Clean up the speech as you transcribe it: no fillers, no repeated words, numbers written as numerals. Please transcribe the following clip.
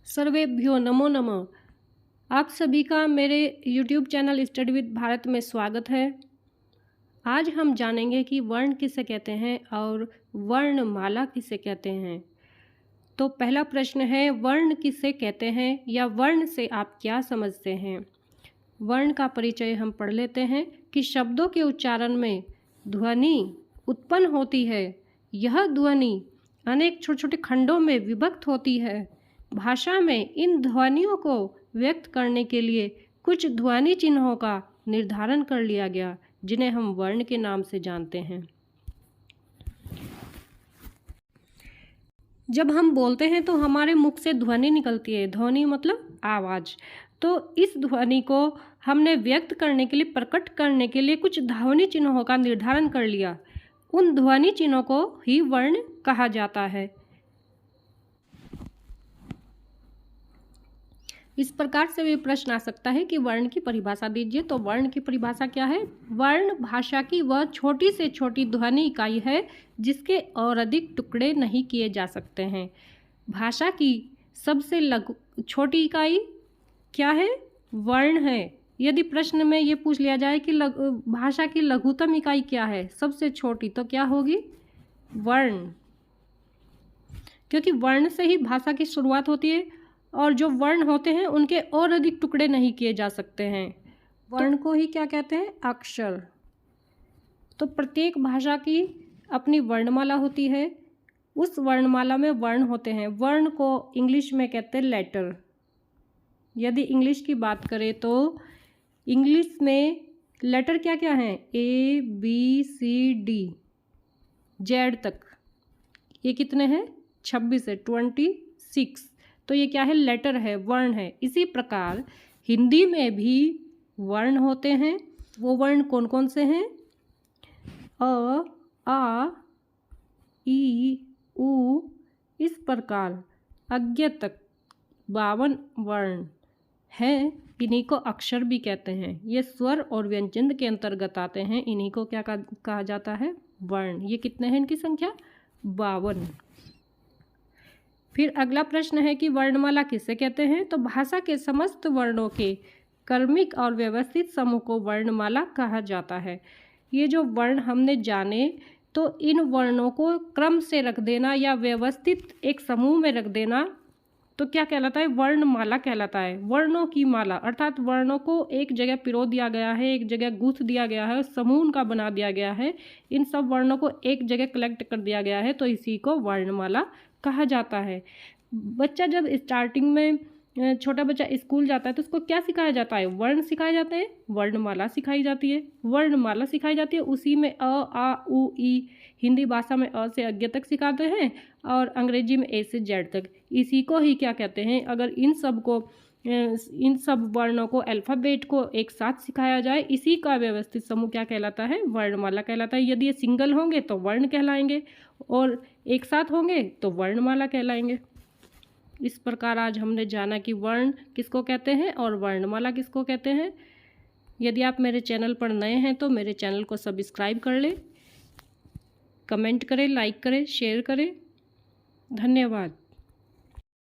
सर्वेभ्यो नमो नमः। आप सभी का मेरे YouTube channel study with Bharat में स्वागत है। आज हम जानेंगे कि वर्ण किसे कहते हैं और वर्णमाला किसे कहते हैं। तो पहला प्रश्न है, वर्ण किसे कहते हैं या वर्ण से आप क्या समझते हैं। वर्ण का परिचय हम पढ़ लेते हैं कि शब्दों के उच्चारण में ध्वनि उत्पन्न होती है। यह ध्वनि अनेक छोटे छोटे खंडों में विभक्त होती है। भाषा में इन ध्वनियों को व्यक्त करने के लिए कुछ ध्वनि चिन्हों का निर्धारण कर लिया गया, जिन्हें हम वर्ण के नाम से जानते हैं। जब हम बोलते हैं तो हमारे मुख से ध्वनि निकलती है। ध्वनि मतलब आवाज़। तो इस ध्वनि को हमने व्यक्त करने के लिए, प्रकट करने के लिए कुछ ध्वनि चिन्हों का निर्धारण कर लिया। उन ध्वनि चिन्हों को ही वर्ण कहा जाता है। इस प्रकार से भी प्रश्न आ सकता है कि वर्ण की परिभाषा दीजिए। तो वर्ण की परिभाषा क्या है? वर्ण भाषा की वह छोटी से छोटी ध्वनि इकाई है जिसके और अधिक टुकड़े नहीं किए जा सकते हैं। भाषा की सबसे छोटी इकाई क्या है? वर्ण है। यदि प्रश्न में ये पूछ लिया जाए कि भाषा की लघुतम इकाई क्या है, सबसे छोटी, तो क्या होगी? वर्ण। क्योंकि वर्ण से ही भाषा की शुरुआत होती है और जो वर्ण होते हैं उनके और अधिक टुकड़े नहीं किए जा सकते हैं। वर्ण को ही क्या कहते हैं? अक्षर। तो प्रत्येक भाषा की अपनी वर्णमाला होती है। उस वर्णमाला में वर्ण होते हैं। वर्ण को इंग्लिश में कहते हैं लेटर। यदि इंग्लिश की बात करें तो इंग्लिश में लेटर क्या क्या हैं? A B C D Z तक। ये कितने हैं? 26 है, 26। तो ये क्या है? लेटर है, वर्ण है। इसी प्रकार हिंदी में भी वर्ण होते हैं। वो वर्ण कौन कौन से हैं? अ, आ, ई, उ, इस प्रकार अज्ञ तक 52 वर्ण हैं। इन्हीं को अक्षर भी कहते हैं। ये स्वर और व्यंजन के अंतर्गत आते हैं। इन्हीं को क्या कहा जाता है? वर्ण। ये कितने हैं इनकी संख्या? 52। फिर अगला प्रश्न है कि वर्णमाला किसे कहते हैं। तो भाषा के समस्त वर्णों के क्रमिक और व्यवस्थित समूह को वर्णमाला कहा जाता है। ये जो वर्ण हमने जाने, तो इन वर्णों को क्रम से रख देना या व्यवस्थित एक समूह में रख देना, तो क्या कहलाता है? वर्णमाला कहलाता है। वर्णों की माला, अर्थात वर्णों को एक जगह पिरो दिया गया है, एक जगह गूंथ दिया गया है, समूह उनका बना दिया गया है। इन सब वर्णों को एक जगह कलेक्ट कर दिया गया है, तो इसी को वर्णमाला कहा जाता है। बच्चा जब स्टार्टिंग में, छोटा बच्चा स्कूल जाता है तो उसको क्या सिखाया जाता है? वर्ण सिखाए जाते हैं, वर्णमाला सिखाई जाती है। वर्णमाला सिखाई जाती है। उसी में अ, आ, उ, ई, हिंदी भाषा में अ से अज्ञ तक सिखाते हैं और अंग्रेजी में ए से जेड तक। इसी को ही क्या कहते हैं? अगर इन सब वर्णों को, अल्फ़ाबेट को एक साथ सिखाया जाए, इसी का व्यवस्थित समूह क्या कहलाता है? वर्णमाला कहलाता है। यदि ये सिंगल होंगे तो वर्ण कहलाएंगे और एक साथ होंगे तो वर्णमाला कहलाएंगे। इस प्रकार आज हमने जाना कि वर्ण किसको कहते हैं और वर्णमाला किसको कहते हैं। यदि आप मेरे चैनल पर नए हैं तो मेरे चैनल को सब्सक्राइब कर लें, कमेंट करें, लाइक करें, शेयर करें। धन्यवाद।